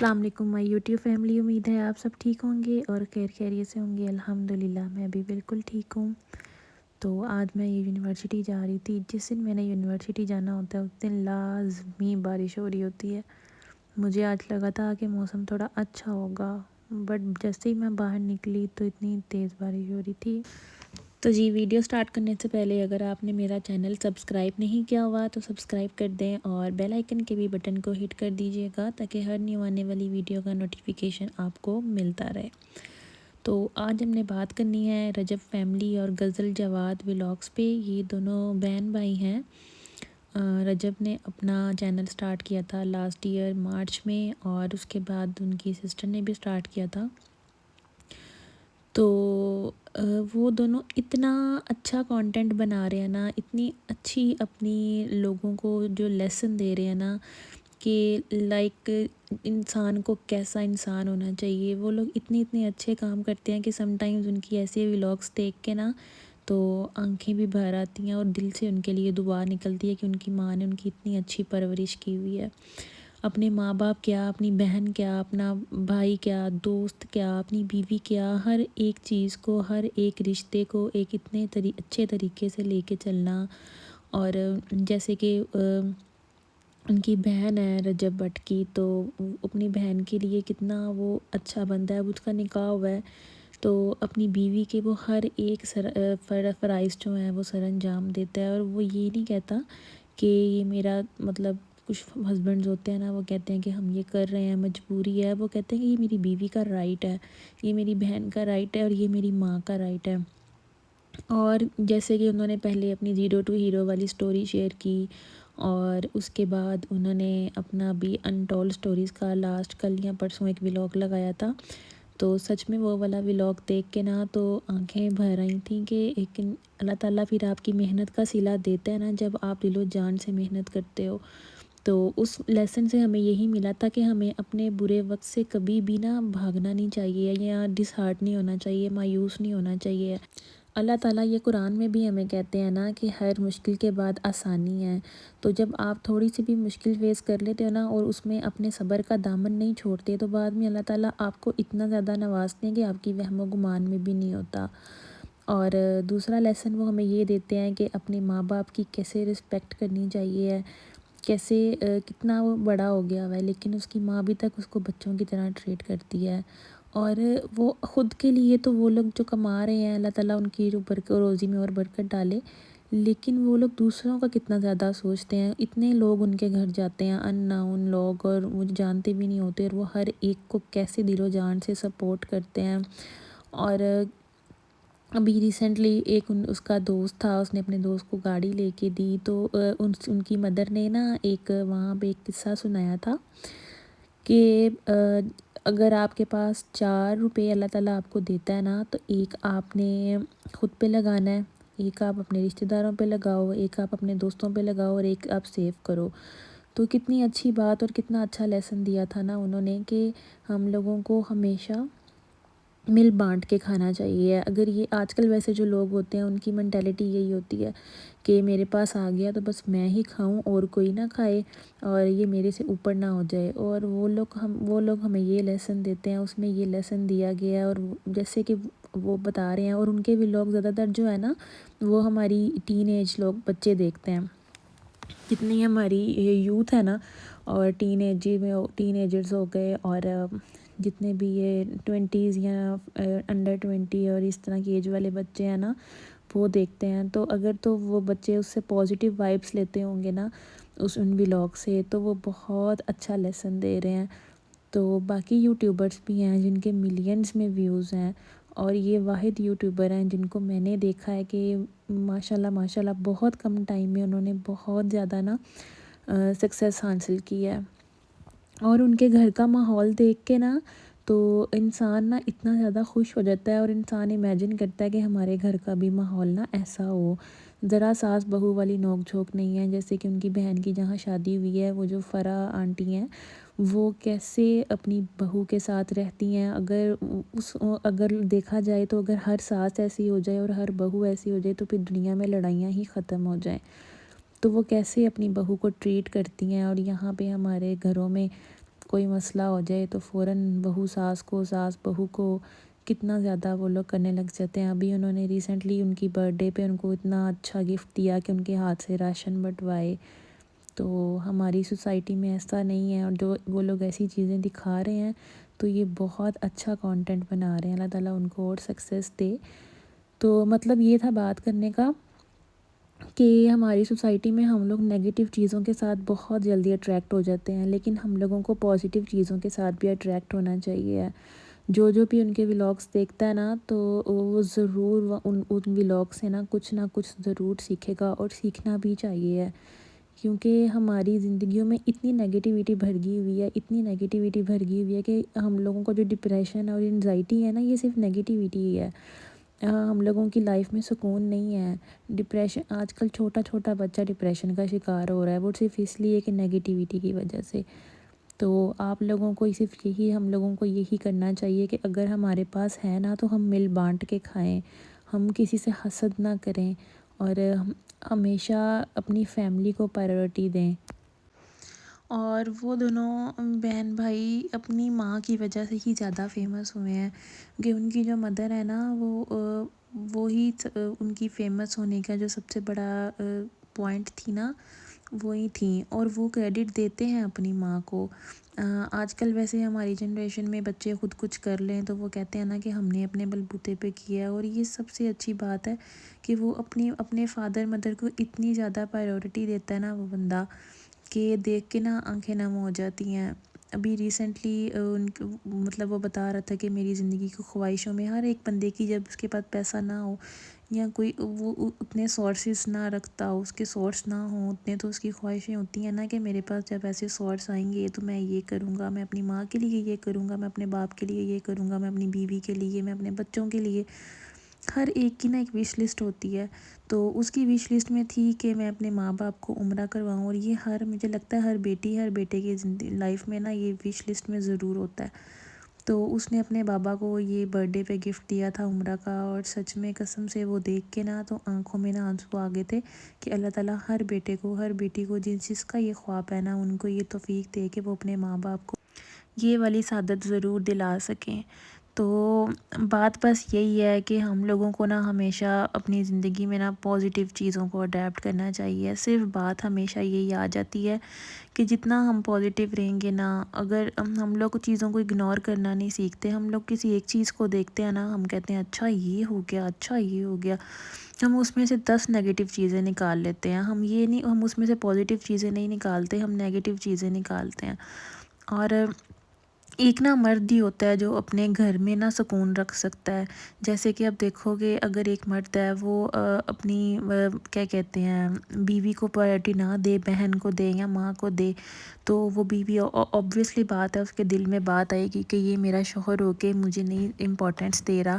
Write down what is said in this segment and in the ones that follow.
السلام علیکم مائی YouTube family, امید ہے آپ سب ٹھیک ہوں گے اور خیریت سے ہوں گے۔ الحمدللہ میں بھی بالکل ٹھیک ہوں۔ تو آج میں یونیورسٹی جا رہی تھی۔ جس دن میں نے یونیورسٹی جانا ہوتا ہے اس دن لازمی بارش ہو رہی ہوتی ہے۔ مجھے آج لگا تھا کہ موسم تھوڑا اچھا ہوگا، بٹ جیسے ہی میں باہر نکلی تو اتنی تیز بارش ہو رہی تھی۔ تو جی، ویڈیو سٹارٹ کرنے سے پہلے اگر آپ نے میرا چینل سبسکرائب نہیں کیا ہوا تو سبسکرائب کر دیں اور بیل آئیکن کے بھی بٹن کو ہٹ کر دیجیے گا تاکہ ہر نیو آنے والی ویڈیو کا نوٹیفیکیشن آپ کو ملتا رہے۔ تو آج ہم نے بات کرنی ہے رجب فیملی اور غزل جواد ولاگز پہ۔ یہ دونوں بہن بھائی ہیں۔ رجب نے اپنا چینل سٹارٹ کیا تھا لاسٹ ایئر مارچ میں، اور اس کے بعد ان کی سسٹر نے بھی سٹارٹ کیا تھا۔ تو وہ دونوں اتنا اچھا کانٹینٹ بنا رہے ہیں نا، اتنی اچھی اپنی لوگوں کو جو لیسن دے رہے ہیں نا کہ لائک انسان کو کیسا انسان ہونا چاہیے۔ وہ لوگ اتنے اچھے کام کرتے ہیں کہ سم ٹائمز ان کی ایسے ولاگز دیکھ کے نا تو آنکھیں بھی بھر آتی ہیں اور دل سے ان کے لیے دعا نکلتی ہے کہ ان کی ماں نے ان کی اتنی اچھی پرورش کی ہوئی ہے۔ اپنے ماں باپ کیا، اپنی بہن کیا، اپنا بھائی کیا، دوست کیا، اپنی بیوی کیا، ہر ایک چیز کو، ہر ایک رشتے کو ایک اتنے اچھے طریقے سے لے کے چلنا۔ اور جیسے کہ ان کی بہن ہے رجب بٹ کی، تو اپنی بہن کے لیے کتنا وہ اچھا بندہ ہے۔ اب اس کا نکاح ہوا ہے تو اپنی بیوی کے وہ ہر ایک فرائض جو ہیں وہ سر انجام دیتا ہے، اور وہ یہ نہیں کہتا کہ یہ میرا مطلب کچھ ہسبینڈز ہوتے ہیں نا، وہ کہتے ہیں کہ ہم یہ کر رہے ہیں مجبوری ہے، وہ کہتے ہیں کہ یہ میری بیوی کا رائٹ ہے، یہ میری بہن کا رائٹ ہے، اور یہ میری ماں کا رائٹ ہے۔ اور جیسے کہ انہوں نے پہلے اپنی زیرو ٹو ہیرو والی سٹوری شیئر کی، اور اس کے بعد انہوں نے اپنا بھی انٹولڈ سٹوریز کا لاسٹ کل یا پرسوں ایک ولاگ لگایا تھا۔ تو سچ میں وہ والا ولاگ دیکھ کے نا تو آنکھیں بھر آئی تھیں کہ ایک اللہ تعالیٰ پھر آپ کی محنت کا صلہ دیتا ہے نا جب آپ دل و جان سے محنت کرتے ہو۔ تو اس لیسن سے ہمیں یہی ملا تھا کہ ہمیں اپنے برے وقت سے کبھی بھی نا بھاگنا نہیں چاہیے، یا ڈس ہارٹ نہیں ہونا چاہیے، مایوس نہیں ہونا چاہیے۔ اللہ تعالیٰ یہ قرآن میں بھی ہمیں کہتے ہیں نا کہ ہر مشکل کے بعد آسانی ہے۔ تو جب آپ تھوڑی سی بھی مشکل فیس کر لیتے ہو نا اور اس میں اپنے صبر کا دامن نہیں چھوڑتے تو بعد میں اللہ تعالیٰ آپ کو اتنا زیادہ نوازتے ہیں کہ آپ کی وہم و گمان میں بھی نہیں ہوتا۔ اور دوسرا لیسن وہ ہمیں یہ دیتے ہیں کہ اپنے ماں باپ کی کیسے رسپیکٹ کرنی چاہیے، کیسے کتنا وہ بڑا ہو گیا ہوا ہے لیکن اس کی ماں ابھی تک اس کو بچوں کی طرح ٹریٹ کرتی ہے۔ اور وہ خود کے لیے تو وہ لوگ جو کما رہے ہیں، اللہ تعالیٰ ان کی روزی میں اور برکت ڈالے، لیکن وہ لوگ دوسروں کا کتنا زیادہ سوچتے ہیں۔ اتنے لوگ ان کے گھر جاتے ہیں، ان نون لوگ، اور وہ جانتے بھی نہیں ہوتے، اور وہ ہر ایک کو کیسے دل و جان سے سپورٹ کرتے ہیں۔ اور ابھی ریسنٹلی ایک اس کا دوست تھا، اس نے اپنے دوست کو گاڑی لے کے دی، تو ان کی مدر نے نا ایک وہاں پہ ایک قصہ سنایا تھا کہ اگر آپ کے پاس 4 روپے اللہ تعالیٰ آپ کو دیتا ہے نا تو ایک آپ نے خود پہ لگانا ہے، ایک آپ اپنے رشتہ داروں پہ لگاؤ، ایک آپ اپنے دوستوں پہ لگاؤ، اور ایک آپ سیو کرو۔ تو کتنی اچھی بات اور کتنا اچھا لیسن دیا تھا نا انہوں نے کہ ہم لوگوں کو ہمیشہ مل بانٹ کے کھانا چاہیے۔ اگر یہ آج کل ویسے جو لوگ ہوتے ہیں ان کی مینٹیلٹی یہی ہوتی ہے کہ میرے پاس آ گیا تو بس میں ہی کھاؤں اور کوئی نہ کھائے، اور یہ میرے سے اوپر نہ ہو جائے۔ اور وہ لوگ ہمیں یہ لیسن دیتے ہیں، اس میں یہ لیسن دیا گیا ہے، اور جیسے کہ وہ بتا رہے ہیں، اور ان کے ولاگ زیادہ تر جو ہے نا وہ ہماری ٹین ایج لوگ بچے دیکھتے ہیں۔ جتنی ہماری یوتھ ہے نا، اور ٹین ایجرز ہو گئے، اور جتنے بھی یہ 20s یا انڈر 20 اور اس طرح کی ایج والے بچے ہیں نا وہ دیکھتے ہیں، تو اگر تو وہ بچے اس سے پازیٹیو وائبس لیتے ہوں گے نا ان ولاگ سے، تو وہ بہت اچھا لیسن دے رہے ہیں۔ تو باقی یوٹیوبرز بھی ہیں جن کے ملینز میں ویوز ہیں، اور یہ واحد یوٹیوبر ہیں جن کو میں نے دیکھا ہے کہ ماشاءاللہ بہت کم ٹائم میں انہوں نے بہت زیادہ نا سکسیس حاصل کی ہے۔ اور ان کے گھر کا ماحول دیکھ کے نا تو انسان نا اتنا زیادہ خوش ہو جاتا ہے، اور انسان امیجن کرتا ہے کہ ہمارے گھر کا بھی ماحول نا ایسا ہو، ذرا ساس بہو والی نوک جھوک نہیں ہے۔ جیسے کہ ان کی بہن کی جہاں شادی ہوئی ہے، وہ جو فرح آنٹی ہیں وہ کیسے اپنی بہو کے ساتھ رہتی ہیں۔ اگر دیکھا جائے تو اگر ہر ساس ایسی ہو جائے اور ہر بہو ایسی ہو جائے تو پھر دنیا میں لڑائیاں ہی ختم ہو جائیں۔ تو وہ کیسے اپنی بہو کو ٹریٹ کرتی ہیں، اور یہاں پہ ہمارے گھروں میں کوئی مسئلہ ہو جائے تو فوراً بہو ساس کو، ساس بہو کو کتنا زیادہ وہ لوگ کرنے لگ جاتے ہیں۔ ابھی انہوں نے ریسنٹلی ان کی برتھ ڈے پہ ان کو اتنا اچھا گفٹ دیا کہ ان کے ہاتھ سے راشن بٹوائے۔ تو ہماری سوسائٹی میں ایسا نہیں ہے، اور جو وہ لوگ ایسی چیزیں دکھا رہے ہیں تو یہ بہت اچھا کانٹینٹ بنا رہے ہیں۔ اللہ تعالیٰ ان کو اور سکسیس دے۔ تو مطلب یہ تھا بات کرنے کا کہ ہماری سوسائٹی میں ہم لوگ نیگیٹو چیزوں کے ساتھ بہت جلدی اٹریکٹ ہو جاتے ہیں، لیکن ہم لوگوں کو پازیٹیو چیزوں کے ساتھ بھی اٹریکٹ ہونا چاہیے۔ جو بھی ان کے ولاگس دیکھتا ہے نا تو وہ ضرور ان ولاگ سے نا کچھ ضرور سیکھے گا، اور سیکھنا بھی چاہیے، کیونکہ ہماری زندگیوں میں اتنی نیگیٹیوٹی بھر گئی ہوئی ہے کہ ہم لوگوں کو جو ڈپریشن اور انزائٹی ہے نا، یہ صرف نیگیٹیوٹی ہی ہے۔ ہم لوگوں کی لائف میں سکون نہیں ہے۔ ڈپریشن آج کل چھوٹا بچہ ڈپریشن کا شکار ہو رہا ہے، وہ صرف اس لیے کہ نیگیٹیوٹی کی وجہ سے۔ تو آپ لوگوں کو صرف ہم لوگوں کو یہی کرنا چاہیے کہ اگر ہمارے پاس ہے نا تو ہم مل بانٹ کے کھائیں، ہم کسی سے حسد نہ کریں، اور ہمیشہ اپنی فیملی کو پرائیورٹی دیں۔ اور وہ دونوں بہن بھائی اپنی ماں کی وجہ سے ہی زیادہ فیمس ہوئے ہیں، کہ ان کی جو مدر ہے نا وہی ان کی فیمس ہونے کا جو سب سے بڑا پوائنٹ تھی نا، وہی تھیں، اور وہ کریڈٹ دیتے ہیں اپنی ماں کو۔ آج کل ویسے ہماری جنریشن میں بچے خود کچھ کر لیں تو وہ کہتے ہیں نا کہ ہم نے اپنے بلبوتے پہ کیا ہے، اور یہ سب سے اچھی بات ہے کہ وہ اپنے فادر مدر کو اتنی زیادہ پرائیورٹی دیتا ہے نا وہ بندہ، کہ دیکھ کے نا آنکھیں نم ہو جاتی ہیں۔ ابھی ریسنٹلی مطلب وہ بتا رہا تھا کہ میری زندگی کی خواہشوں میں ہر ایک بندے کی، جب اس کے پاس پیسہ نہ ہو یا کوئی وہ اتنے سورسز نہ رکھتا ہو، اس کے سورس نہ ہوں اتنے، تو اس کی خواہشیں ہوتی ہیں نا کہ میرے پاس جب ایسے سورس آئیں گے تو میں یہ کروں گا، میں اپنی ماں کے لیے یہ کروں گا، میں اپنے باپ کے لیے یہ کروں گا، میں اپنی بیوی کے لیے، میں اپنے بچوں کے لیے۔ ہر ایک کی نا ایک وش لسٹ ہوتی ہے، تو اس کی وش لسٹ میں تھی کہ میں اپنے ماں باپ کو عمرہ کرواؤں، اور یہ مجھے لگتا ہے ہر بیٹے کی لائف میں نا یہ وش لسٹ میں ضرور ہوتا ہے۔ تو اس نے اپنے بابا کو یہ برتھ ڈے پہ گفٹ دیا تھا عمرہ کا، اور سچ میں قسم سے وہ دیکھ کے نا تو آنکھوں میں نا آنسو آ گئے تھے کہ اللہ تعالیٰ ہر بیٹے کو، ہر بیٹی کو جس کا یہ خواب ہے نا، ان کو یہ توفیق دے کہ وہ اپنے ماں باپ کو یہ والی سعادت ضرور دلا سکیں۔ تو بات بس یہی ہے کہ ہم لوگوں کو نا ہمیشہ اپنی زندگی میں نا پازیٹیو چیزوں کو اڈیپٹ کرنا چاہیے۔ صرف بات ہمیشہ یہی آ جاتی ہے کہ جتنا ہم پازیٹیو رہیں گے نا، اگر ہم لوگ چیزوں کو اگنور کرنا نہیں سیکھتے، ہم لوگ کسی ایک چیز کو دیکھتے ہیں نا، ہم کہتے ہیں اچھا یہ ہو گیا، اچھا یہ ہو گیا، ہم اس میں سے 10 نیگیٹیو چیزیں نکال لیتے ہیں۔ ہم اس میں سے پازیٹیو چیزیں نہیں نکالتے، ہم نیگیٹیو چیزیں نکالتے ہیں۔ اور ایک نا مرد ہی ہوتا ہے جو اپنے گھر میں نا سکون رکھ سکتا ہے۔ جیسے کہ اب دیکھو گے، اگر ایک مرد ہے وہ اپنی کیا کہتے ہیں بیوی کو پرائیورٹی نہ دے، بہن کو دے یا ماں کو دے، تو وہ بیوی اوبویسلی بات ہے اس کے دل میں بات آئے گی کہ یہ میرا شوہر ہو کے مجھے نہیں امپورٹنس دے رہا۔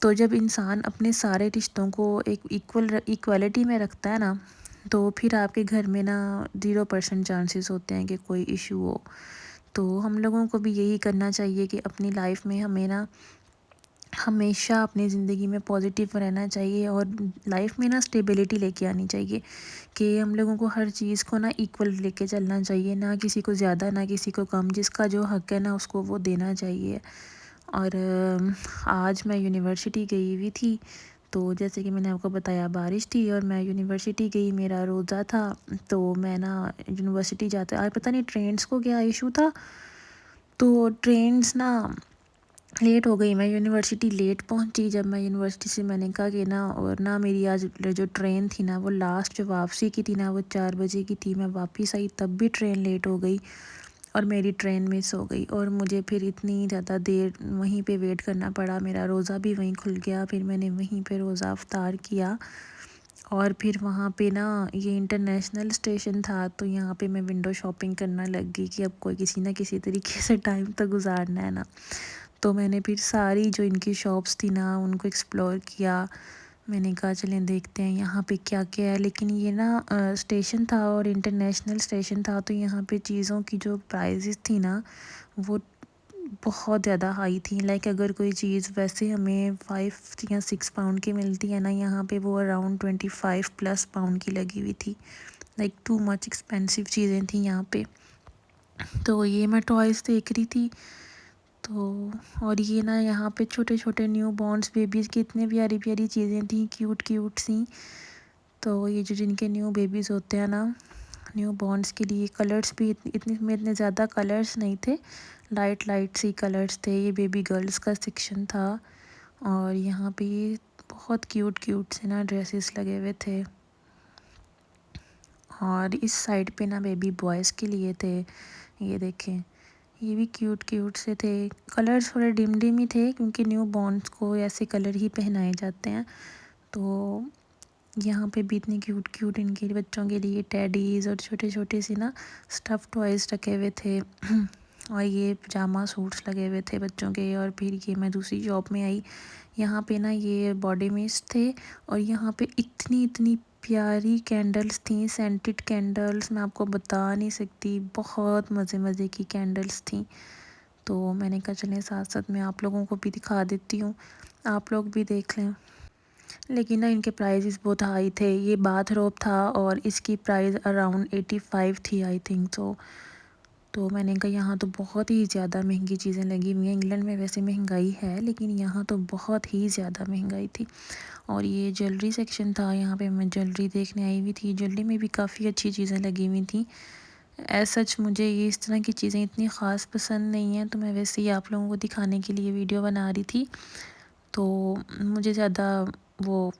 تو جب انسان اپنے سارے رشتوں کو ایک ایکویلٹی میں رکھتا ہے نا، تو پھر آپ کے گھر میں نا 0% چانسز ہوتے ہیں کہ کوئی ایشو ہو۔ تو ہم لوگوں کو بھی یہی کرنا چاہیے کہ اپنی لائف میں ہمیں نا ہمیشہ اپنی زندگی میں پازیٹیو رہنا چاہیے، اور لائف میں نا اسٹیبلٹی لے کے آنی چاہیے، کہ ہم لوگوں کو ہر چیز کو نا ایکول لے کے چلنا چاہیے، نہ کسی کو زیادہ نہ کسی کو کم، جس کا جو حق ہے نا اس کو وہ دینا چاہیے۔ اور آج میں یونیورسٹی گئی ہوئی تھی، تو جیسے کہ میں نے آپ کو بتایا بارش تھی، اور میں یونیورسٹی گئی، میرا روزہ تھا، تو میں نا یونیورسٹی جاتے آج پتہ نہیں ٹرینس کو کیا ایشو تھا، تو ٹرینس نا لیٹ ہو گئی، میں یونیورسٹی لیٹ پہنچی۔ جب میں یونیورسٹی سے میں نے کہا کہ نا، اور نا میری آج جو ٹرین تھی نا وہ لاسٹ جو واپسی کی تھی نا وہ 4 بجے کی تھی، میں واپس آئی تب بھی ٹرین لیٹ ہو گئی، اور میری ٹرین مس ہو گئی، اور مجھے پھر اتنی زیادہ دیر وہیں پہ ویٹ کرنا پڑا، میرا روزہ بھی وہیں کھل گیا، پھر میں نے وہیں پہ روزہ افطار کیا، اور پھر وہاں پہ نا یہ انٹرنیشنل اسٹیشن تھا، تو یہاں پہ میں ونڈو شاپنگ کرنا لگ گئی کہ اب کوئی کسی نہ کسی طریقے سے ٹائم تو گزارنا ہے نا۔ تو میں نے پھر ساری جو ان کی شاپس تھی نا ان کو ایکسپلور کیا، میں نے کہا چلیں دیکھتے ہیں یہاں پہ کیا کیا ہے، لیکن یہ نا اسٹیشن تھا اور انٹرنیشنل اسٹیشن تھا، تو یہاں پہ چیزوں کی جو پرائزز تھی نا وہ بہت زیادہ ہائی تھیں۔ لائک اگر کوئی چیز ویسے ہمیں 5 یا 6 پاؤنڈ کی ملتی ہے نا، یہاں پہ وہ اراؤنڈ 25+ پاؤنڈ کی لگی ہوئی تھی، لائک ٹو مچ ایکسپینسو چیزیں تھیں یہاں پہ۔ تو یہ میں ٹوائز دیکھ رہی تھی تو، اور یہ نا یہاں پہ چھوٹے چھوٹے نیو بورنس بیبیز کی اتنی پیاری پیاری چیزیں تھیں، کیوٹ کیوٹ سی. تو یہ جو جن کے نیو بیبیز ہوتے ہیں نا، نیو بورنس کے لیے کلرز بھی اتنے زیادہ کلرز نہیں تھے، لائٹ لائٹ سی کلرز تھے. یہ بیبی گرلز کا سیکشن تھا، اور یہاں پہ یہ بہت کیوٹ کیوٹ سے نا ڈریسز لگے ہوئے تھے. اور اس سائڈ پہ نا بیبی بوائز کے لیے تھے. یہ دیکھیں یہ بھی کیوٹ کیوٹ سے تھے. کلرز تھوڑے ڈم ڈم ہی تھے کیونکہ نیو بورنس کو ایسے کلر ہی پہنائے جاتے ہیں. تو یہاں پہ بھی اتنے کیوٹ کیوٹ ان کے بچوں کے لیے ٹیڈیز اور چھوٹے چھوٹے سی نا اسٹف ٹوائز رکھے ہوئے تھے. اور یہ پجامہ سوٹس لگے ہوئے تھے بچوں کے. اور پھر یہ میں دوسری شاپ میں آئی، یہاں پہ نا یہ باڈی میسٹ تھے، اور یہاں پہ اتنی پیاری کینڈلز تھیں، سینٹڈ کینڈلز، میں آپ کو بتا نہیں سکتی، بہت مزے کی کینڈلز تھیں. تو میں نے کہا چلیں ساتھ ساتھ میں آپ لوگوں کو بھی دکھا دیتی ہوں، آپ لوگ بھی دیکھ لیں. لیکن نا ان کے پرائزز بہت ہائی تھے. یہ باتھ روب تھا اور اس کی پرائز اراؤنڈ 85 تھی آئی تھنک سو. تو میں نے کہا یہاں تو بہت ہی زیادہ مہنگی چیزیں لگی ہوئی ہیں. انگلینڈ میں ویسے مہنگائی ہے لیکن یہاں تو بہت ہی زیادہ مہنگائی تھی. اور یہ جیولری سیکشن تھا، یہاں پہ میں جیولری دیکھنے آئی ہوئی تھی. جیولری میں بھی کافی اچھی چیزیں لگی ہوئی تھیں. ایز سچ مجھے یہ اس طرح کی چیزیں اتنی خاص پسند نہیں ہیں، تو میں ویسے ہی آپ لوگوں کو دکھانے کے لیے ویڈیو بنا رہی تھی. تو مجھے زیادہ وہ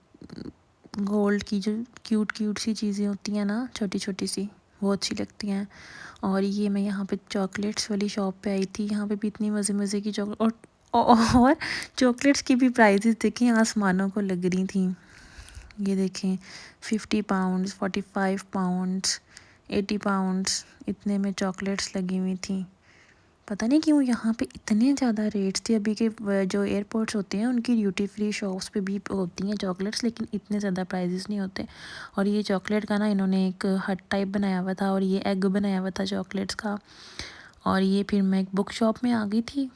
گولڈ کی جو کیوٹ کیوٹ سی چیزیں ہوتی ہیں نا چھوٹی چھوٹی سی، وہ اچھی لگتی ہیں. اور یہ میں یہاں پہ چاکلیٹس والی شاپ پہ آئی تھی. یہاں پہ بھی اتنی مزے کی چاکلیٹ، اور چاکلیٹس کی بھی پرائزز دیکھیں آسمانوں کو لگ رہی تھیں. یہ دیکھیں 50 پاؤنڈز، 45 پاؤنڈز، 80 پاؤنڈز، اتنے میں چاکلیٹس لگی ہوئی تھیں. پتہ نہیں کیوں یہاں پہ اتنے زیادہ ریٹس تھے. ابھی کے جو ایئرپورٹس ہوتے ہیں ان کی ڈیوٹی فری شاپس پہ بھی ہوتی ہیں چاکلیٹس، لیکن اتنے زیادہ پرائزز نہیں ہوتے. اور یہ چاکلیٹ کا نا انہوں نے ایک ہٹ ٹائپ بنایا ہوا تھا، اور یہ ایگ بنایا ہوا تھا چاکلیٹس کا. اور یہ پھر میں ایک بک شاپ میں آ گئی تھی.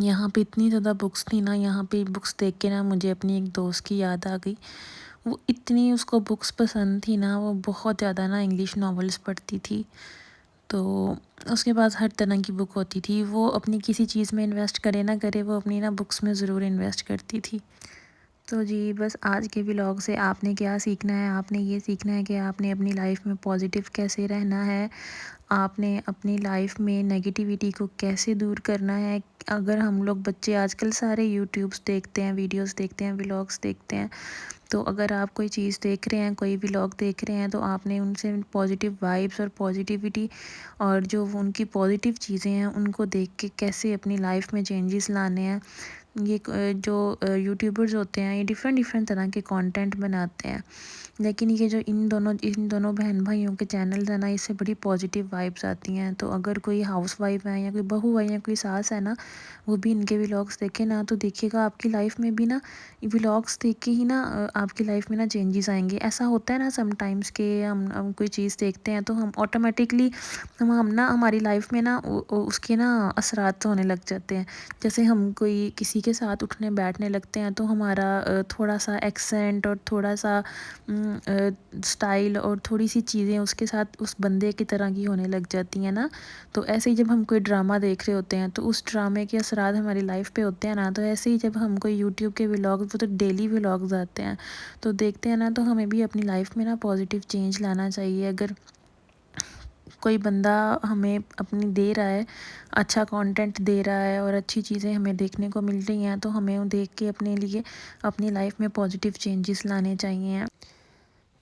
یہاں پہ اتنی زیادہ بکس تھی نا، یہاں پہ بکس دیکھ کے نا مجھے اپنی ایک دوست کی یاد آ گئی. وہ اتنی اس کو بکس پسند تھی نا، وہ بہت زیادہ نا انگلش ناولس پڑھتی تھی. تو اس کے پاس ہر طرح کی بک ہوتی تھی. وہ اپنی کسی چیز میں انویسٹ کرے نہ کرے، وہ اپنی نا بکس میں ضرور انویسٹ کرتی تھی. تو جی بس آج کے ولاگ سے آپ نے کیا سیکھنا ہے؟ آپ نے یہ سیکھنا ہے کہ آپ نے اپنی لائف میں پازیٹیو کیسے رہنا ہے، آپ نے اپنی لائف میں نگیٹیوٹی کو کیسے دور کرنا ہے. اگر ہم لوگ بچے آج کل سارے یوٹیوبس دیکھتے ہیں، ویڈیوز دیکھتے ہیں، ولاگس دیکھتے ہیں، تو اگر آپ کوئی چیز دیکھ رہے ہیں، کوئی ولاگ دیکھ رہے ہیں، تو آپ نے ان سے پازیٹیو وائبس اور پازیٹیوٹی اور جو ان کی پازیٹیو چیزیں ہیں ان کو دیکھ کے کیسے اپنی لائف میں چینجز لانے ہیں. یہ جو یوٹیوبرز ہوتے ہیں یہ ڈیفرنٹ طرح کے کانٹینٹ بناتے ہیں، لیکن یہ جو ان دونوں بہن بھائیوں کے چینلز ہیں نا، اس سے بڑی پازیٹیو وائبس آتی ہیں. تو اگر کوئی ہاؤس وائف ہے یا کوئی بہو ہے یا کوئی ساس ہے نا، وہ بھی ان کے ولاگس دیکھیں نا، تو دیکھیے گا آپ کی لائف میں بھی نا ولاگس دیکھ کے ہی نا آپ کی لائف میں نا چینجز آئیں گے. ایسا ہوتا ہے نا سم ٹائمز کہ ہم کوئی چیز دیکھتے ہیں تو ہم آٹومیٹکلی ہم نا ہماری لائف میں نا اس کے نا اثرات ہونے لگ جاتے ہیں. جیسے ہم کوئی کسی کے ساتھ اٹھنے بیٹھنے لگتے ہیں تو ہمارا تھوڑا سا ایکسینٹ اور تھوڑا سا سٹائل اور تھوڑی سی چیزیں اس کے ساتھ اس بندے کی طرح کی ہونے لگ جاتی ہیں نا. تو ایسے ہی جب ہم کوئی ڈرامہ دیکھ رہے ہوتے ہیں تو اس ڈرامے کے اثرات ہماری لائف پہ ہوتے ہیں نا، تو ایسے ہی جب ہم کوئی یوٹیوب کے ولاگ، وہ تو ڈیلی ولاگز آتے ہیں، تو دیکھتے ہیں نا، تو ہمیں بھی اپنی لائف میں نا پازیٹیو چینج لانا چاہیے. اگر کوئی بندہ ہمیں اپنی دے رہا ہے، اچھا کانٹینٹ دے رہا ہے اور اچھی چیزیں ہمیں دیکھنے کو مل رہی ہیں، تو ہمیں دیکھ کے اپنے لیے اپنی لائف میں پازیٹیو چینجز لانے چاہیے.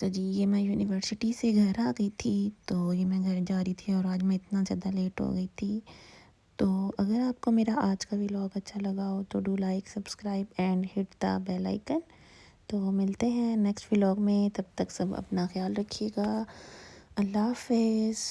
تو جی یہ میں یونیورسٹی سے گھر آ گئی تھی، تو یہ میں گھر جا رہی تھی اور آج میں اتنا زیادہ لیٹ ہو گئی تھی. تو اگر آپ کو میرا آج کا ولاگ اچھا لگا ہو تو do like, subscribe and hit the bell icon. تو ملتے ہیں نیکسٹ ولاگ میں، تب تک سب اپنا خیال رکھیے گا. اللہ حافظ.